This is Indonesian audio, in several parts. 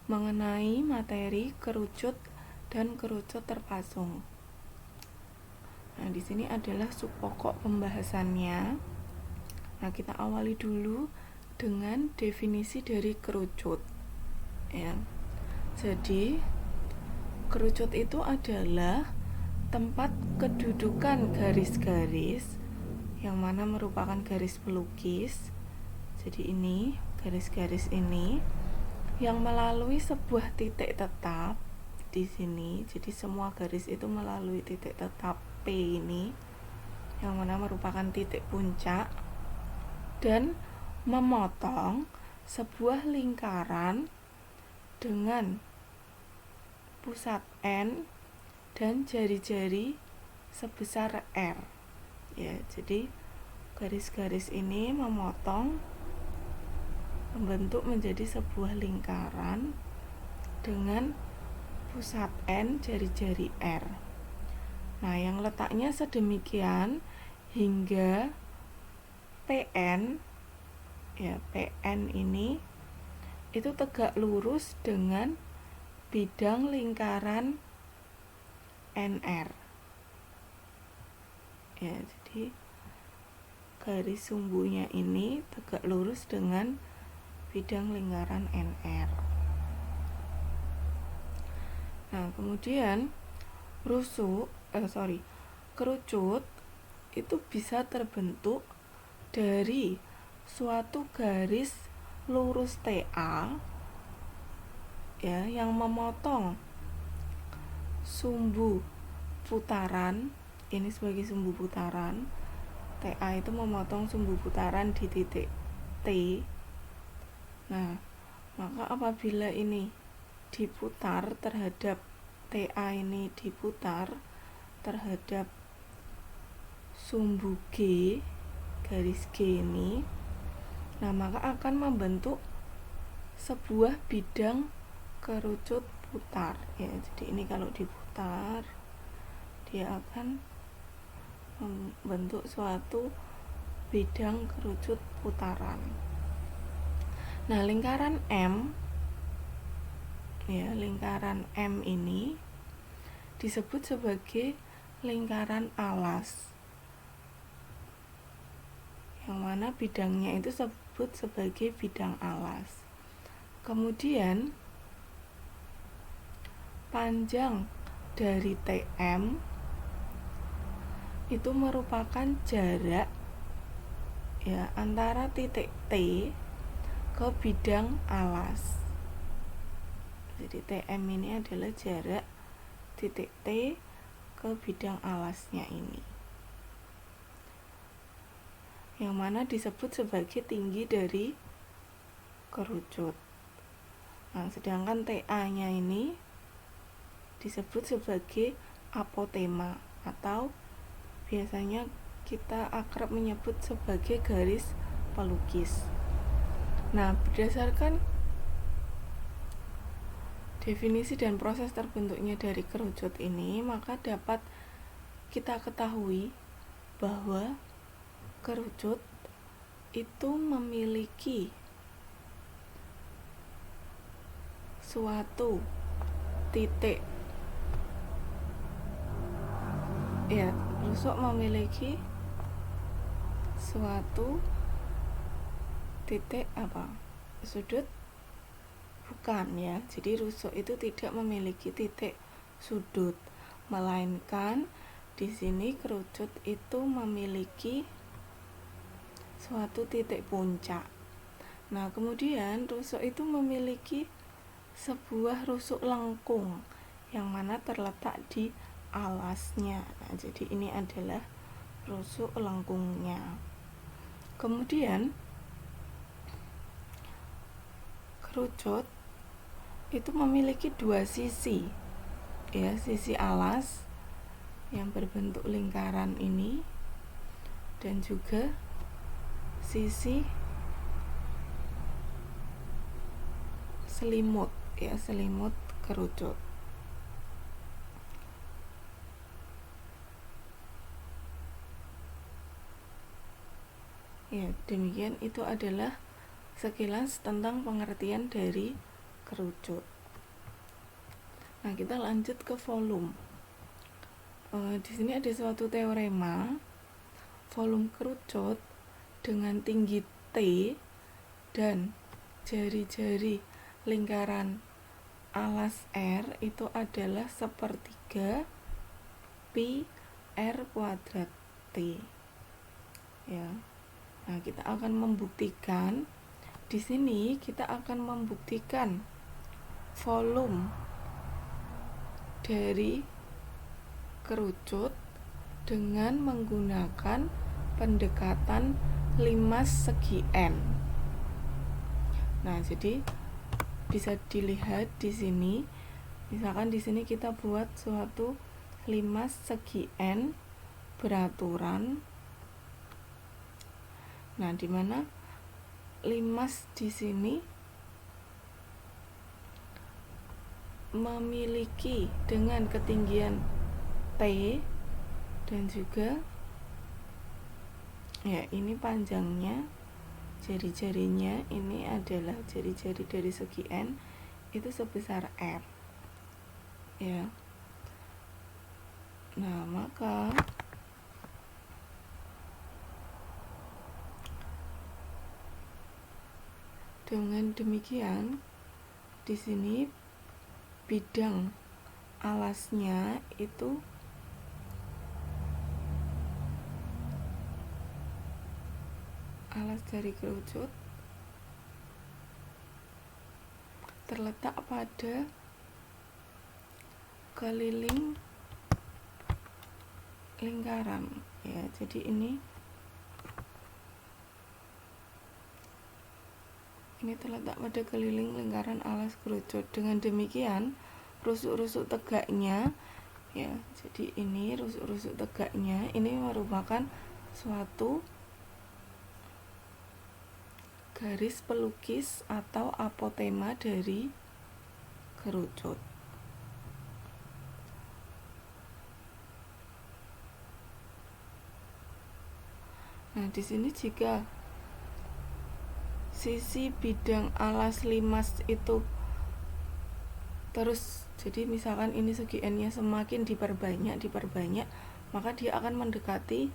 mengenai materi kerucut dan kerucut terpasung. Nah, di sini adalah subpokok pembahasannya. Nah, kita awali dulu dengan definisi dari kerucut. Ya. Jadi, kerucut itu adalah tempat kedudukan garis-garis yang mana merupakan garis pelukis. Jadi ini garis-garis ini yang melalui sebuah titik tetap di sini. Jadi semua garis itu melalui titik tetap P ini yang mana merupakan titik puncak dan memotong sebuah lingkaran dengan pusat N dan jari-jari sebesar R. Ya, jadi garis-garis ini memotong membentuk menjadi sebuah lingkaran dengan pusat N, jari-jari R. Nah, yang letaknya sedemikian hingga PN, ya PN ini itu tegak lurus dengan bidang lingkaran NR. Ya, jadi garis sumbunya ini tegak lurus dengan bidang lingkaran NR. Nah, kemudian kerucut itu bisa terbentuk dari suatu garis lurus TA ya yang memotong sumbu putaran. Ini sebagai sumbu putaran. TA itu memotong sumbu putaran di titik T. Nah, maka apabila ini diputar terhadap TA ini diputar terhadap sumbu G, garis G ini, nah maka akan membentuk sebuah bidang kerucut putar. Ya, jadi ini kalau diputar dia akan membentuk suatu bidang kerucut putaran. Nah, lingkaran M ini disebut sebagai lingkaran alas, yang mana bidangnya itu disebut sebagai bidang alas. Kemudian panjang dari TM itu merupakan jarak ya antara titik T ke bidang alas. Jadi TM ini adalah jarak titik T ke bidang alasnya ini, yang mana disebut sebagai tinggi dari kerucut. Nah, sedangkan TA-nya ini disebut sebagai apotema atau biasanya kita akrab menyebut sebagai garis pelukis. Nah, berdasarkan definisi dan proses terbentuknya dari kerucut ini, maka dapat kita ketahui bahwa kerucut itu memiliki suatu titik. Ya, rusuk memiliki suatu titik sudut? Bukan ya. Jadi rusuk itu tidak memiliki titik sudut, melainkan di sini kerucut itu memiliki suatu titik puncak. Nah, kemudian rusuk itu memiliki sebuah rusuk lengkung yang mana terletak di alasnya. Nah, jadi ini adalah rusuk lengkungnya. Kemudian kerucut itu memiliki dua sisi, ya, sisi alas yang berbentuk lingkaran ini dan juga sisi selimut, ya, selimut kerucut. Ya, demikian itu adalah sekilas tentang pengertian dari kerucut. Nah, kita lanjut ke volume. Di sini ada suatu teorema volume kerucut dengan tinggi T dan jari-jari lingkaran alas R itu adalah sepertiga pi R kuadrat T. Ya. Nah, kita akan membuktikan di sini kita akan membuktikan volume dari kerucut dengan menggunakan pendekatan limas segi N. Nah, jadi bisa dilihat di sini. Misalkan di sini kita buat suatu limas segi N beraturan. Nah, di mana limas di sini memiliki dengan ketinggian T dan juga ya ini panjangnya, jari-jarinya ini adalah jari-jari dari segi N itu sebesar R. Ya. Nah, maka dengan demikian di sini bidang alasnya itu alas dari kerucut terletak pada keliling lingkaran, ya. Jadi ini terletak pada keliling lingkaran alas kerucut. Dengan demikian rusuk-rusuk tegaknya, ya, jadi ini rusuk-rusuk tegaknya ini merupakan suatu garis pelukis atau apotema dari kerucut. Nah, di sini jika sisi bidang alas limas itu terus, jadi misalkan ini segi N-nya semakin diperbanyak, maka dia akan mendekati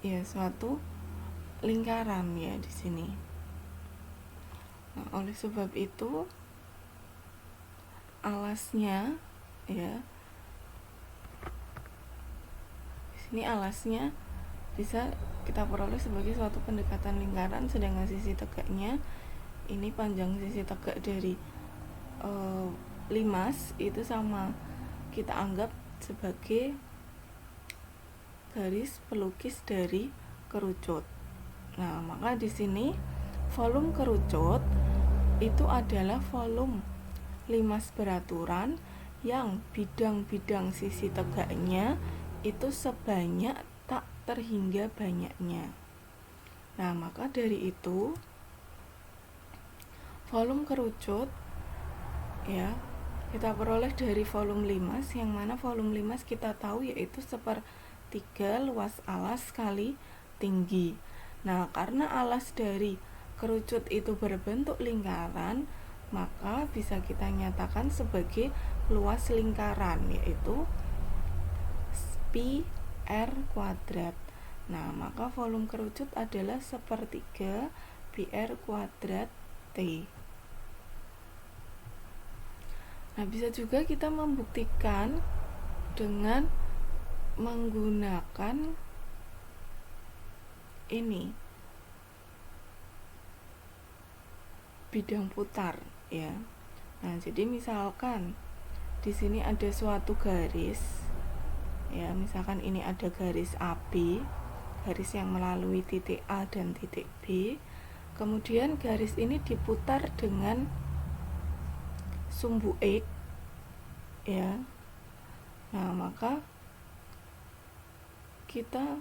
ya suatu lingkaran ya di sini. Nah, oleh sebab itu alasnya ya di sini alasnya bisa kita peroleh sebagai suatu pendekatan lingkaran, sedangkan sisi tegaknya ini panjang sisi tegak dari limas itu sama kita anggap sebagai garis pelukis dari kerucut. Nah, maka di sini volume kerucut itu adalah volume limas beraturan yang bidang-bidang sisi tegaknya itu sebanyak tak terhingga banyaknya. Nah, maka dari itu volume kerucut ya kita peroleh dari volume limas, yang mana volume limas kita tahu yaitu sepertiga luas alas kali tinggi. Nah, karena alas dari kerucut itu berbentuk lingkaran, maka bisa kita nyatakan sebagai luas lingkaran, yaitu pi R kuadrat. Nah, maka volume kerucut adalah sepertiga pi R kuadrat T. Nah, bisa juga kita membuktikan dengan menggunakan ini bidang putar ya. Nah, jadi misalkan di sini ada suatu garis ya, misalkan ini ada garis AB, garis yang melalui titik A dan titik B. Kemudian garis ini diputar dengan sumbu X ya. Nah, maka kita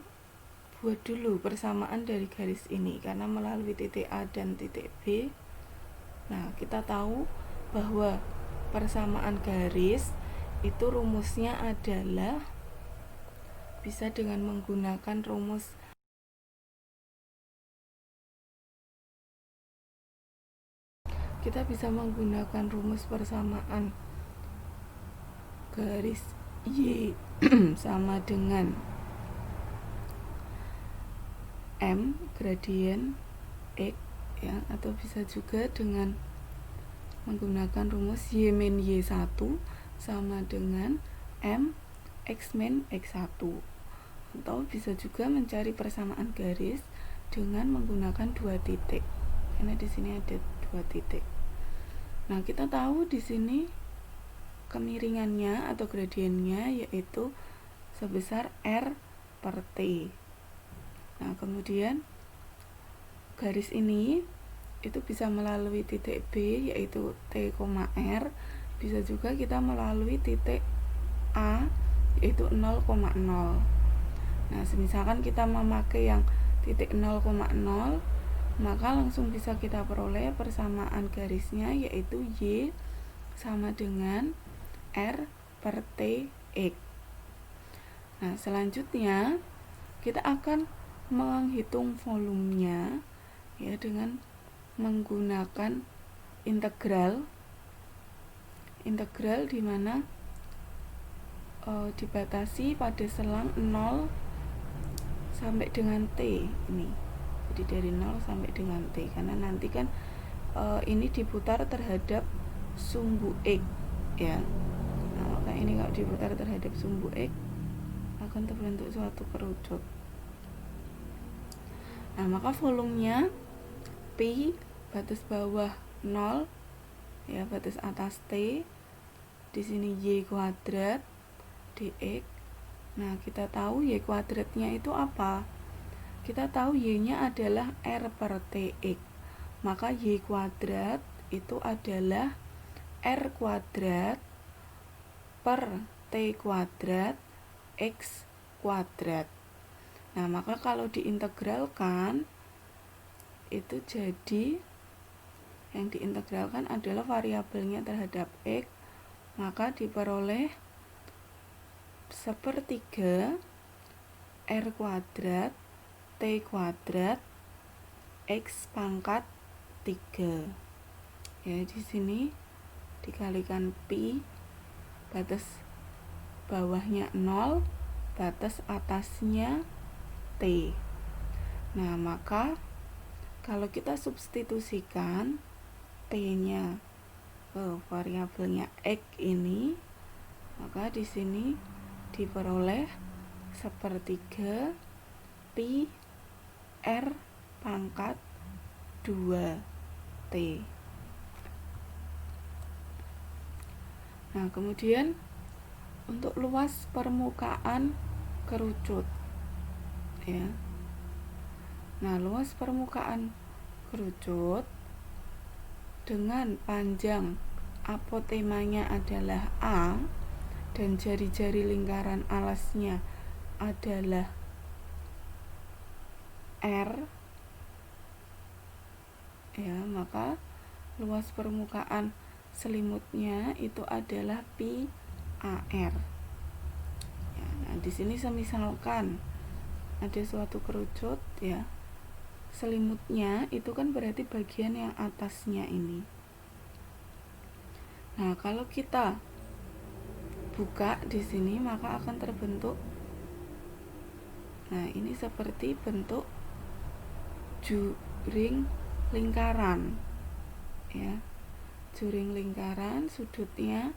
buat dulu persamaan dari garis ini karena melalui titik A dan titik B. Nah, kita tahu bahwa persamaan garis itu rumusnya adalah bisa dengan menggunakan rumus kita bisa menggunakan rumus persamaan garis Y sama dengan M gradien X ya, atau bisa juga dengan menggunakan rumus Y min Y1 sama dengan M X min X1, atau bisa juga mencari persamaan garis dengan menggunakan 2 titik karena di sini ada 2 titik. Nah, kita tahu di sini kemiringannya atau gradiennya yaitu sebesar R per T. Nah, kemudian garis ini itu bisa melalui titik B yaitu T, R, bisa juga kita melalui titik A yaitu 0,0. Nah, misalkan kita memakai yang titik 0,0, maka langsung bisa kita peroleh persamaan garisnya yaitu Y sama dengan R per T X. Nah, selanjutnya kita akan menghitung volumenya ya dengan menggunakan integral di mana dibatasi pada selang 0 sampai dengan T ini. Jadi dari 0 sampai dengan T, karena nanti kan ini diputar terhadap sumbu X ya. Nah, maka ini kalau diputar terhadap sumbu X akan terbentuk suatu kerucut. Nah, maka volumenya Pi batas bawah 0 ya, batas atas T, di sini Y kuadrat dx. Nah, kita tahu Y kuadratnya itu apa? Kita tahu Y-nya adalah R per Tx, maka Y kuadrat itu adalah R kuadrat per T kuadrat X kuadrat. Nah, maka kalau diintegralkan itu jadi yang diintegralkan adalah variabelnya terhadap X, maka diperoleh sepertiga R kuadrat T kuadrat X pangkat 3 ya. Di sini dikalikan pi, batas bawahnya 0, batas atasnya T. Nah, maka kalau kita substitusikan T-nya ke variabelnya X ini, maka di sini diperoleh sepertiga pi R pangkat 2T. Nah, kemudian untuk luas permukaan kerucut ya. Nah, luas permukaan kerucut dengan panjang apotemanya adalah A dan jari-jari lingkaran alasnya adalah R ya, maka luas permukaan selimutnya itu adalah pi AR ya. Nah, di sini semisalkan ada suatu kerucut ya, selimutnya itu kan berarti bagian yang atasnya ini. Nah, kalau kita buka di sini maka akan terbentuk, nah ini seperti bentuk juring lingkaran ya. Juring lingkaran, sudutnya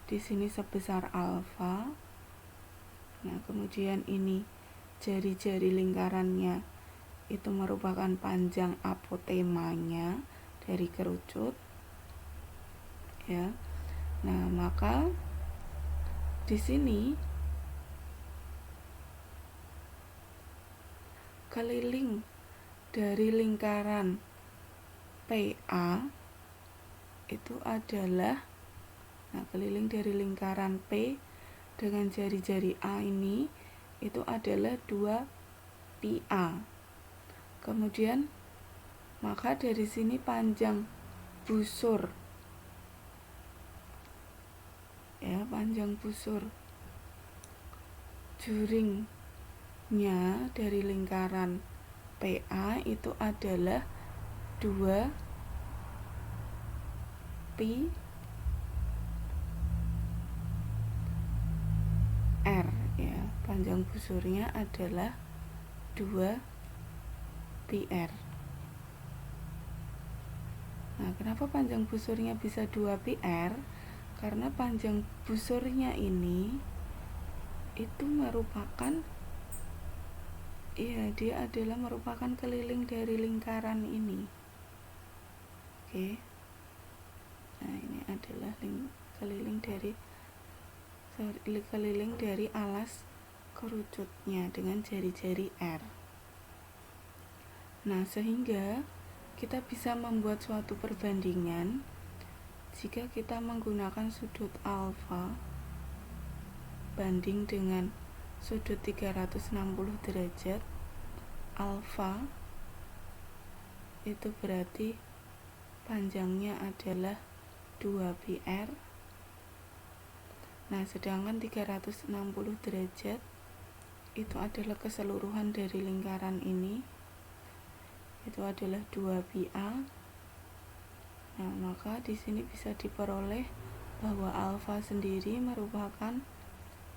di sini sebesar alfa. Nah, kemudian ini jari-jari lingkarannya itu merupakan panjang apotemanya dari kerucut ya. Nah, maka di sini keliling dari lingkaran PA itu adalah, nah keliling dari lingkaran P dengan jari-jari A ini itu adalah 2 pi-A. Kemudian maka dari sini panjang busur ya, panjang busur juringnya dari lingkaran PA itu adalah 2 pi panjang busurnya adalah 2 PR. Nah, kenapa panjang busurnya bisa 2 PR? Karena panjang busurnya ini itu merupakan, dia adalah merupakan keliling dari lingkaran ini. Oke. Nah, ini adalah keliling dari alas kerucutnya dengan jari-jari R. Nah, sehingga kita bisa membuat suatu perbandingan jika kita menggunakan sudut alfa banding dengan sudut 360 derajat. Alfa itu berarti panjangnya adalah 2 PR. Nah, sedangkan 360 derajat itu adalah keseluruhan dari lingkaran ini, itu adalah 2 PA. Nah, maka di sini bisa diperoleh bahwa alfa sendiri merupakan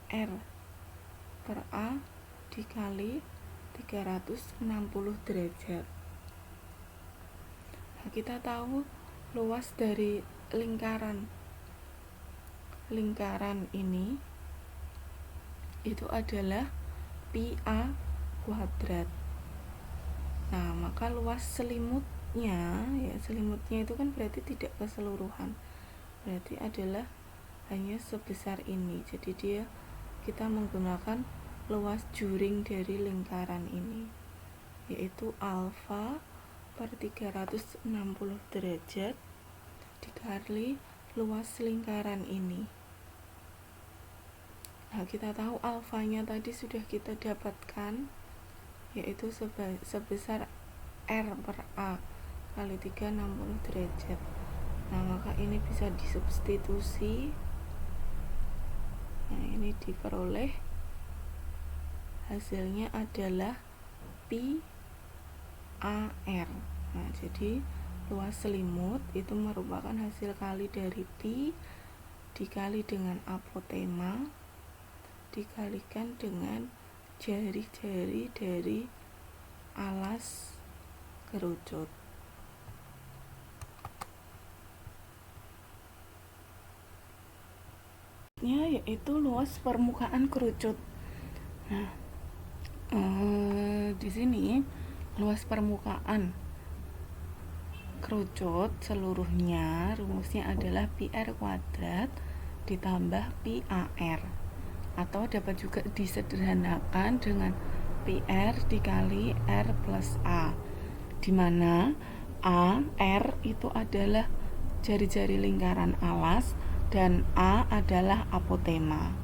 R per A dikali 360 derajat. Nah, kita tahu luas dari lingkaran ini itu adalah PA kuadrat. Nah, maka luas selimutnya itu kan berarti tidak keseluruhan, berarti adalah hanya sebesar ini. Jadi kita menggunakan luas juring dari lingkaran ini, yaitu alfa per 360 derajat dikali luas lingkaran ini. Nah, kita tahu alfanya tadi sudah kita dapatkan, yaitu sebesar R per A kali 360 derajat. Nah, maka ini bisa disubstitusi. Nah, ini diperoleh hasilnya adalah pi AR. Nah, jadi luas selimut itu merupakan hasil kali dari pi dikali dengan apotema dikalikan dengan jari-jari dari alas kerucut. Yaitu luas permukaan kerucut. Nah, di sini luas permukaan kerucut seluruhnya rumusnya adalah PR kuadrat ditambah PAR, atau dapat juga disederhanakan dengan PR dikali R plus A, dimana A, R itu adalah jari-jari lingkaran alas dan A adalah apotema.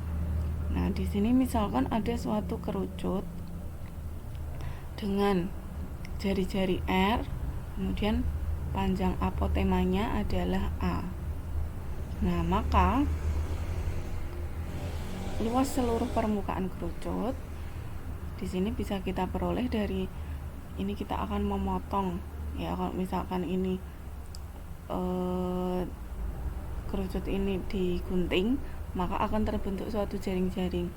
Nah, di sini misalkan ada suatu kerucut dengan jari-jari R, kemudian panjang apotemanya adalah A. Nah, maka luas seluruh permukaan kerucut di sini bisa kita peroleh dari ini. Kita akan memotong, ya, kalau misalkan ini kerucut ini digunting, maka akan terbentuk suatu jaring-jaring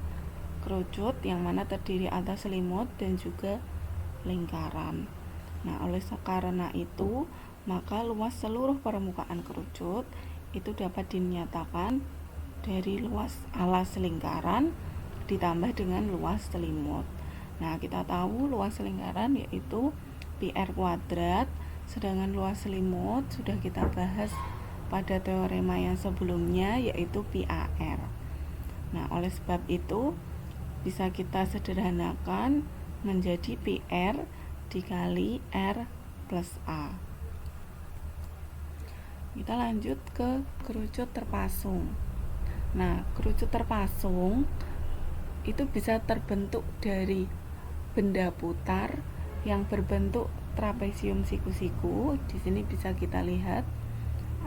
kerucut yang mana terdiri atas selimut dan juga lingkaran. Nah, oleh karena itu, maka luas seluruh permukaan kerucut itu dapat dinyatakan dari luas alas lingkaran ditambah dengan luas selimut. Nah, kita tahu luas lingkaran yaitu PR kuadrat, sedangkan luas selimut sudah kita bahas pada teorema yang sebelumnya yaitu PAR. Nah, oleh sebab itu bisa kita sederhanakan menjadi PR dikali R plus A. Kita lanjut ke kerucut terpasung. Nah, kerucut terpasung itu bisa terbentuk dari benda putar yang berbentuk trapesium siku-siku. Di sini bisa kita lihat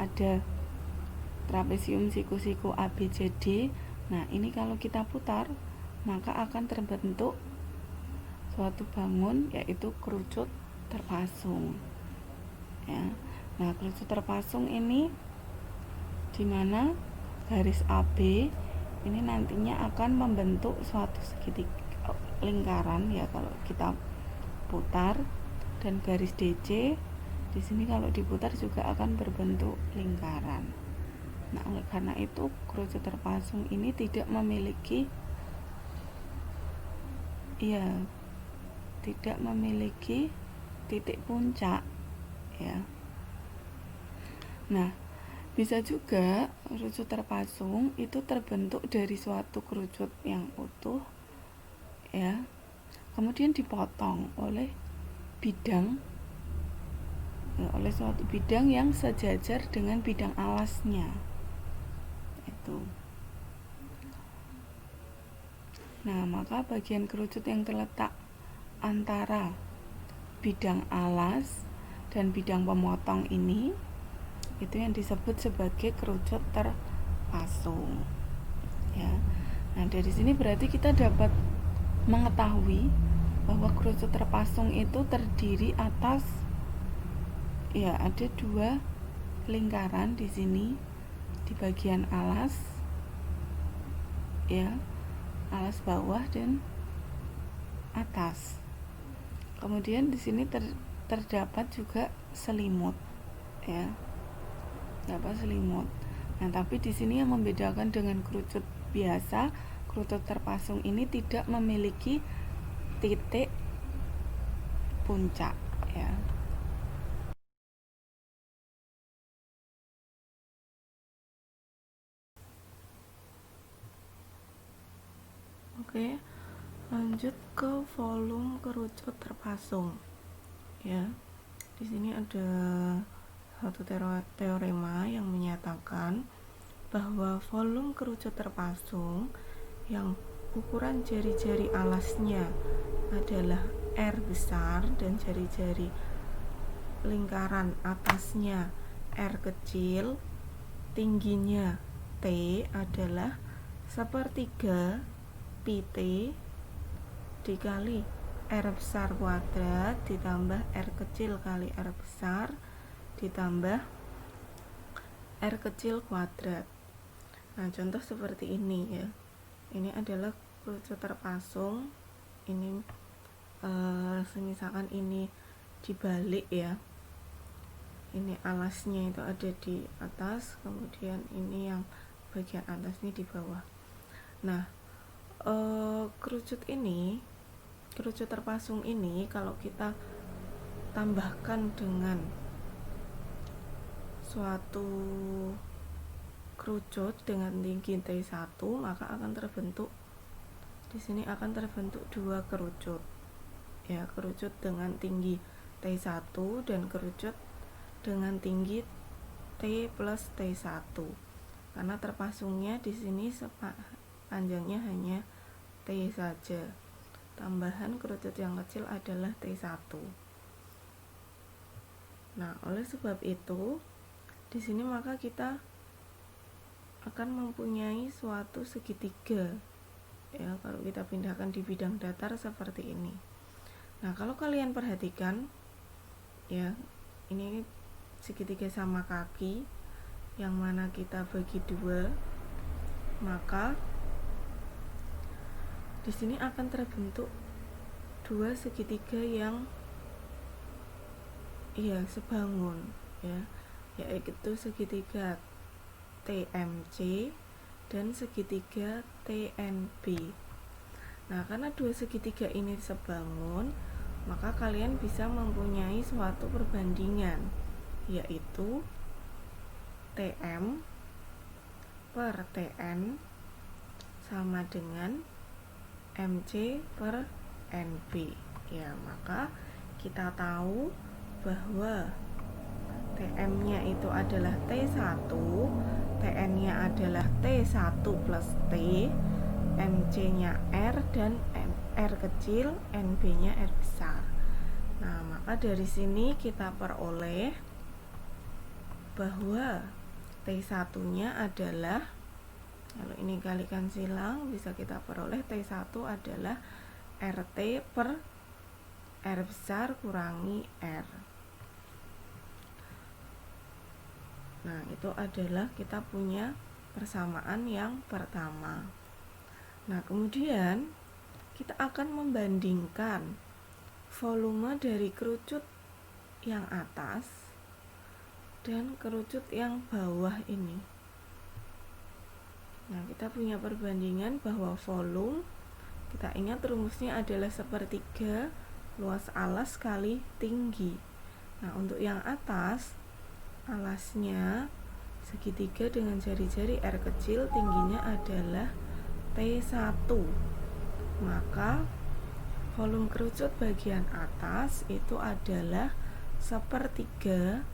ada trapesium siku-siku ABCD. Nah, ini kalau kita putar maka akan terbentuk suatu bangun yaitu kerucut terpasung. Ya. Nah, kerucut terpasung ini di mana garis AB ini nantinya akan membentuk suatu segitiga lingkaran ya kalau kita putar, dan garis DC di sini kalau diputar juga akan berbentuk lingkaran. Nah, oleh karena itu kerucut terpasung ini tidak memiliki titik puncak ya. Nah, bisa juga kerucut terpasung itu terbentuk dari suatu kerucut yang utuh ya, kemudian dipotong oleh suatu bidang yang sejajar dengan bidang alasnya itu. Nah, maka bagian kerucut yang terletak antara bidang alas dan bidang pemotong ini itu yang disebut sebagai kerucut terpasung ya. Nah, dari sini berarti kita dapat mengetahui bahwa kerucut terpasung itu terdiri atas ya, ada 2 lingkaran di sini di bagian alas ya, alas bawah dan atas. Kemudian di sini terdapat juga selimut ya, dapat selimut. Nah, tapi di sini yang membedakan dengan kerucut biasa, kerucut terpasung ini tidak memiliki titik puncak ya. Oke, lanjut ke volume kerucut terpasung ya. Di sini ada satu teorema yang menyatakan bahwa volume kerucut terpasung yang ukuran jari-jari alasnya adalah R besar dan jari-jari lingkaran atasnya R kecil, tingginya T adalah 1/3 PT dikali R besar kuadrat ditambah R kecil kali R besar ditambah R kecil kuadrat. Nah, contoh seperti ini ya. Ini adalah kerucut terpasung. Ini misalkan ini dibalik ya. Ini alasnya itu ada di atas, kemudian ini yang bagian atasnya di bawah. Nah, kerucut terpasung ini kalau kita tambahkan dengan suatu kerucut dengan tinggi T1, maka akan terbentuk di sini 2 kerucut ya, kerucut dengan tinggi T1 dan kerucut dengan tinggi T plus T1, karena terpasungnya di sini panjangnya hanya T saja. Tambahan kerucut yang kecil adalah T1. Nah, oleh sebab itu di sini maka kita akan mempunyai suatu segitiga ya, kalau kita pindahkan di bidang datar seperti ini. Nah, kalau kalian perhatikan ya, ini segitiga sama kaki yang mana kita bagi 2, maka di sini akan terbentuk 2 segitiga yang sebangun ya, yaitu segitiga TMC dan segitiga TNB. Nah, karena 2 segitiga ini sebangun, maka kalian bisa mempunyai suatu perbandingan, yaitu TM per TN sama dengan MC per NB ya. Maka kita tahu bahwa TM-nya itu adalah T1, TN-nya adalah T1 plus T, MC-nya R dan R kecil, NB-nya R besar. Nah, maka dari sini kita peroleh bahwa T1-nya adalah, kalau ini kalikan silang, bisa kita peroleh T1 adalah RT per R besar kurangi R. Nah, itu adalah kita punya persamaan yang pertama. Nah, kemudian kita akan membandingkan volume dari kerucut yang atas dan kerucut yang bawah ini. Nah, kita punya perbandingan bahwa volume, kita ingat rumusnya adalah sepertiga luas alas kali tinggi. Nah, untuk yang atas, alasnya segitiga dengan jari-jari R kecil, tingginya adalah T1. Maka volume kerucut bagian atas itu adalah sepertiga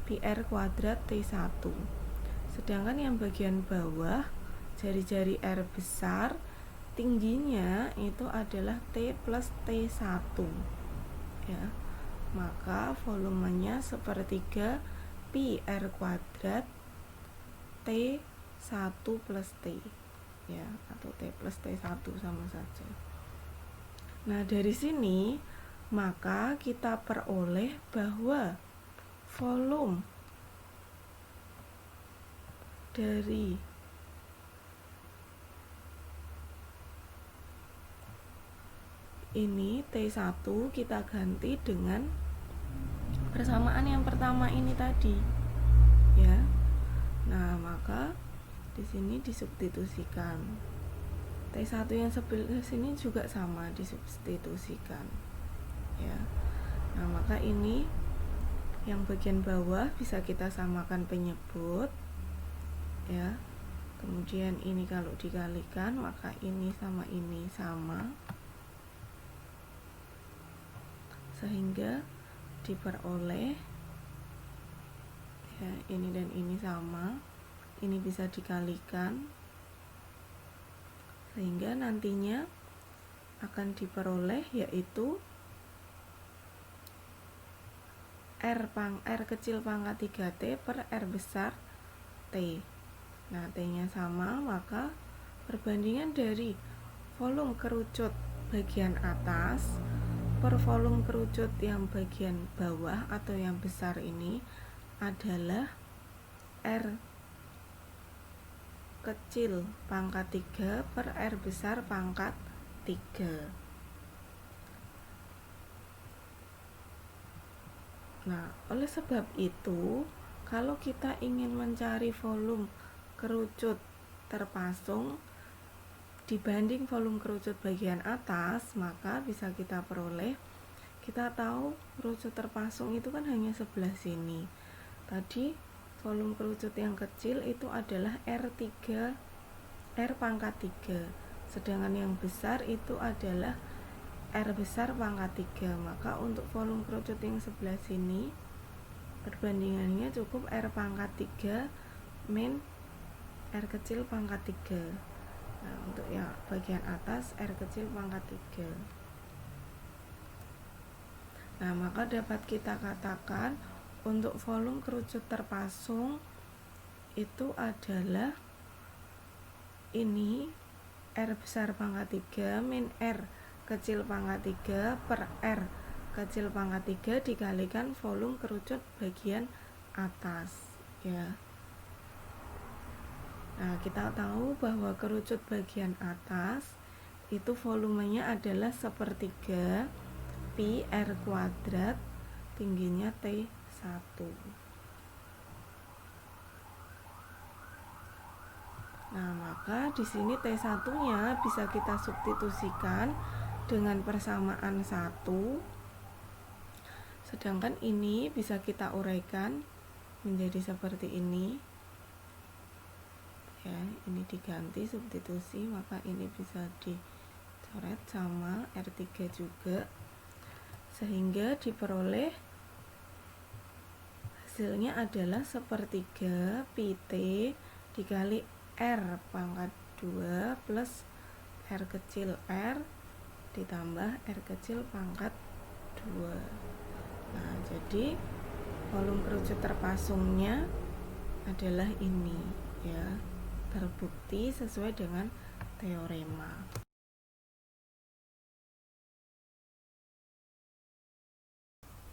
pi R kuadrat T1. Sedangkan yang bagian bawah, jari-jari R besar, tingginya itu adalah T plus T1. Ya. Maka volumenya sepertiga pi R kuadrat T1 plus T, ya, atau T plus T1 sama saja. Nah, dari sini maka kita peroleh bahwa volume dari ini T1 kita ganti dengan persamaan yang pertama ini tadi, ya. Nah, maka di sini disubstitusikan. T1 yang sebelah sini juga sama, disubstitusikan, ya. Nah, maka ini yang bagian bawah bisa kita samakan penyebut, ya. Kemudian ini kalau dikalikan, maka ini sama ini sama, sehingga diperoleh, ya, ini dan ini sama, ini bisa dikalikan, sehingga nantinya akan diperoleh yaitu R kecil pangkat 3T per R besar T. Nah, T-nya sama, maka perbandingan dari volume kerucut bagian atas per volume kerucut yang bagian bawah atau yang besar ini adalah R kecil pangkat 3 per R besar pangkat 3. Nah, oleh sebab itu, kalau kita ingin mencari volume kerucut terpasung dibanding volume kerucut bagian atas, maka bisa kita peroleh, kita tahu kerucut terpasung itu kan hanya sebelah sini. Tadi volume kerucut yang kecil itu adalah R pangkat 3, sedangkan yang besar itu adalah R besar pangkat 3. Maka untuk volume kerucut yang sebelah sini perbandingannya cukup R pangkat 3 min R kecil pangkat 3. Nah, untuk yang bagian atas R kecil pangkat 3. Nah, maka dapat kita katakan untuk volume kerucut terpasung itu adalah ini R besar pangkat 3 min R kecil pangkat 3 per R kecil pangkat 3 dikalikan volume kerucut bagian atas, ya. Nah, kita tahu bahwa kerucut bagian atas itu volumenya adalah sepertiga pi R kuadrat, tingginya T1. Nah, maka di sini T1-nya bisa kita substitusikan dengan persamaan 1. Sedangkan ini bisa kita uraikan menjadi seperti ini. Ya, ini diganti substitusi, maka ini bisa dicoret sama R3 juga, sehingga diperoleh hasilnya adalah sepertiga pi T dikali R pangkat 2 plus R kecil R ditambah R kecil pangkat 2. Nah, jadi volume kerucut terpasungnya adalah ini, ya, terbukti sesuai dengan teorema.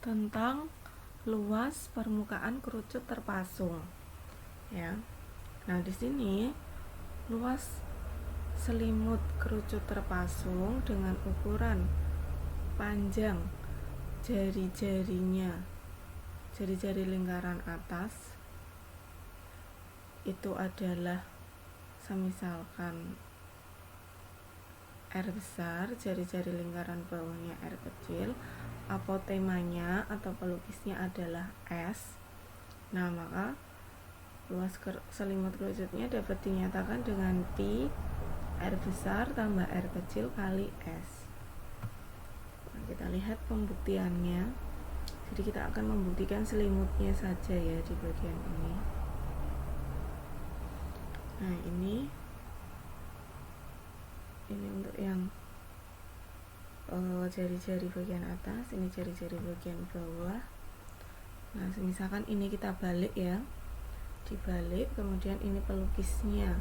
Tentang luas permukaan kerucut terpasung, ya. Nah, di sini luas selimut kerucut terpasung dengan ukuran panjang jari-jari lingkaran atas itu adalah semisalkan R besar, jari-jari lingkaran bawahnya R kecil, apotemanya atau pelukisnya adalah S. Nah, maka luas selimut kerucutnya dapat dinyatakan dengan Pi R besar tambah R kecil kali S. Nah, kita lihat pembuktiannya. Jadi kita akan membuktikan selimutnya saja ya di bagian ini. Nah, ini untuk yang jari-jari bagian atas, ini jari-jari bagian bawah. Nah, misalkan ini kita balik ya, dibalik, kemudian ini pelukisnya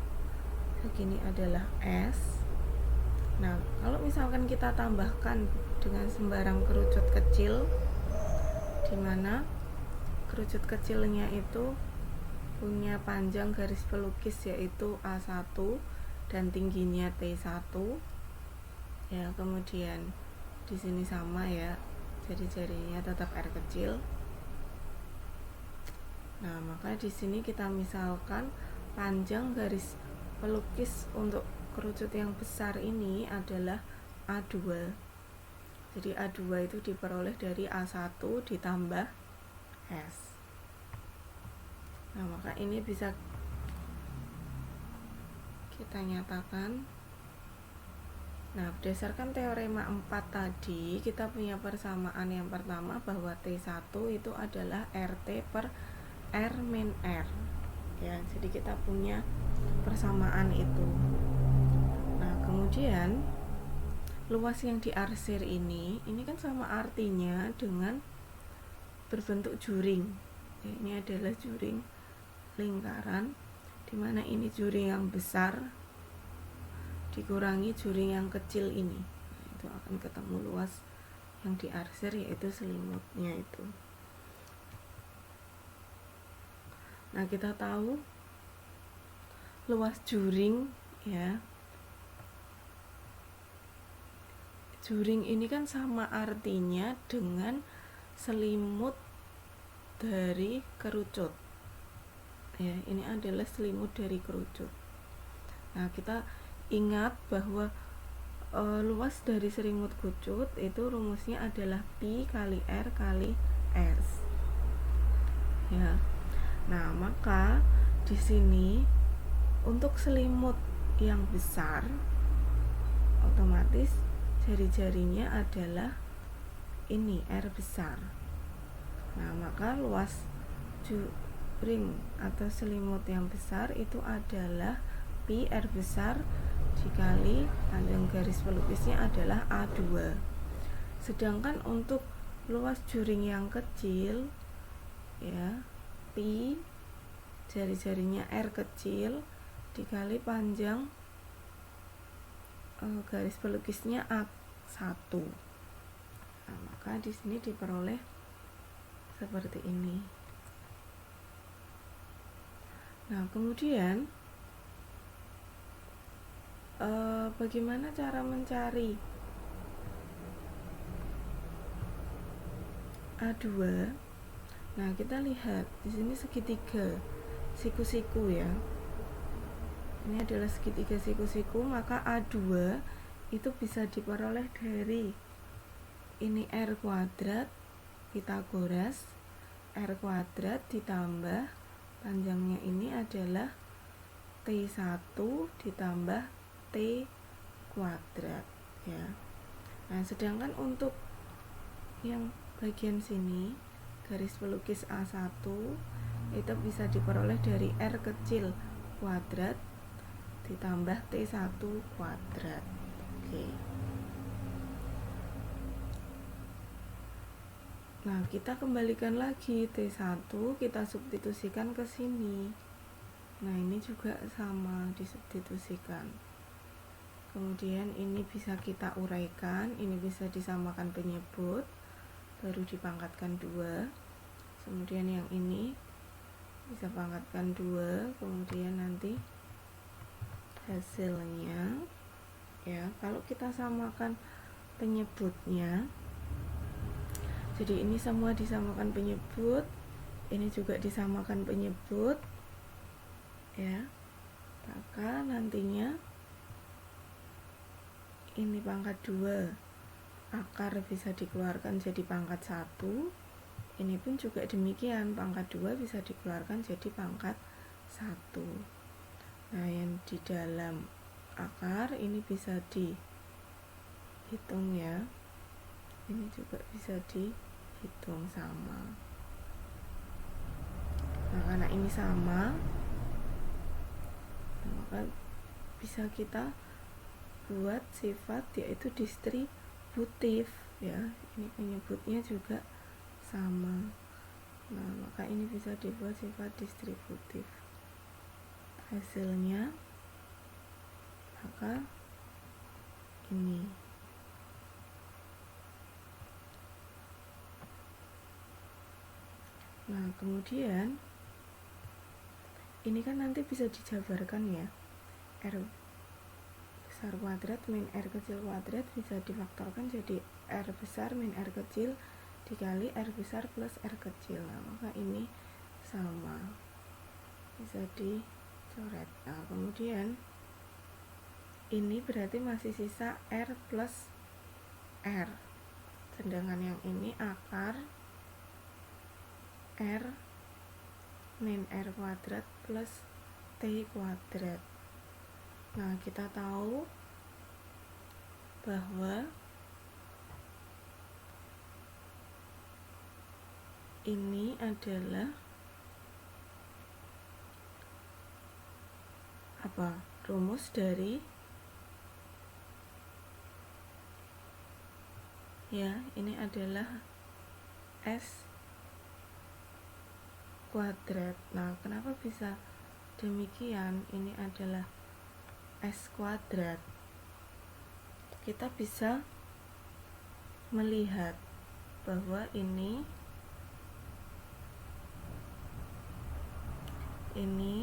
begini adalah S. Nah, kalau misalkan kita tambahkan dengan sembarang kerucut kecil, di mana kerucut kecilnya itu punya panjang garis pelukis yaitu A1 dan tingginya T1 ya, kemudian di sini sama ya, jari-jarinya tetap R kecil. Nah, maka di sini kita misalkan panjang garis pelukis untuk kerucut yang besar ini adalah A2. Jadi A2 itu diperoleh dari A1 ditambah S. Nah, maka ini bisa kita nyatakan. Nah, berdasarkan teorema 4 tadi, kita punya persamaan yang pertama bahwa T1 itu adalah RT per R min R. Ya, jadi kita punya persamaan itu. Nah, kemudian luas yang diarsir ini kan sama artinya dengan berbentuk juring. Ya, ini adalah juring lingkaran, dimana ini juring yang besar dikurangi juring yang kecil ini. Nah, itu akan ketemu luas yang diarsir, yaitu selimutnya itu. Nah, kita tahu luas juring ya. Juring ini kan sama artinya dengan selimut dari kerucut. Ya, ini adalah selimut dari kerucut. Nah, kita ingat bahwa luas dari selimut kerucut itu rumusnya adalah Pi kali R kali S. Ya. Nah, maka di sini untuk selimut yang besar otomatis jari-jarinya adalah ini R besar. Nah, maka luas juring atau selimut yang besar itu adalah Pi R besar dikali panjang garis pelukisnya adalah A2. Sedangkan untuk luas juring yang kecil ya, Pi jari-jarinya R kecil dikali panjang garis pelukisnya A1. Nah, maka di sini diperoleh seperti ini. Nah, kemudian bagaimana cara mencari A2? Nah, kita lihat di sini segitiga siku-siku ya. Ini adalah segitiga siku-siku, maka A2 itu bisa diperoleh dari ini R kuadrat Pitagoras, R kuadrat ditambah panjangnya ini adalah T1 ditambah T kuadrat ya. Nah, sedangkan untuk yang bagian sini garis pelukis A1 itu bisa diperoleh dari R kecil kuadrat ditambah T1 kuadrat. Oke. Nah, kita kembalikan lagi T1, kita substitusikan ke sini. Nah, ini juga sama disubstitusikan. Kemudian ini bisa kita uraikan, ini bisa disamakan penyebut, baru dipangkatkan 2. Kemudian yang ini bisa pangkatkan 2, kemudian nanti hasilnya ya, kalau kita samakan penyebutnya, jadi ini semua disamakan penyebut, ini juga disamakan penyebut ya, maka nantinya ini pangkat 2 akar bisa dikeluarkan jadi pangkat 1, ini pun juga demikian, pangkat 2 bisa dikeluarkan jadi pangkat 1. Nah, yang di dalam akar ini bisa dihitung ya, ini juga bisa dihitung sama. Nah, karena ini sama, maka bisa kita buat sifat yaitu distributif ya, ini penyebutnya juga sama. Nah, maka ini bisa dibuat sifat distributif. Hasilnya maka ini. Nah, kemudian ini kan nanti bisa dijabarkan ya, R besar kuadrat min R kecil kuadrat bisa difaktorkan jadi R besar min R kecil dikali R besar plus R kecil. Nah, maka ini sama, bisa dicoret. Nah, kemudian ini berarti masih sisa R plus R, sedangkan yang ini akar R min R kuadrat plus T kuadrat. Nah, kita tahu bahwa ini adalah apa? Rumus dari ya, ini adalah S kuadrat. Nah, kenapa bisa demikian? Ini adalah S kuadrat. Kita bisa melihat bahwa ini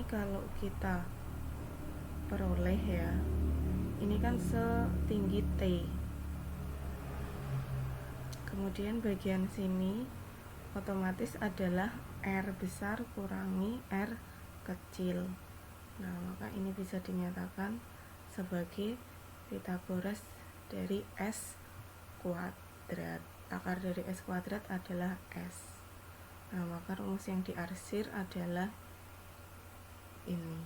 kalau kita peroleh ya, ini kan setinggi T, kemudian bagian sini otomatis adalah R besar kurangi R kecil. Nah, maka ini bisa dinyatakan sebagai Pythagoras dari S kuadrat. Akar dari S kuadrat adalah S. Nah, maka rumus yang diarsir adalah ini.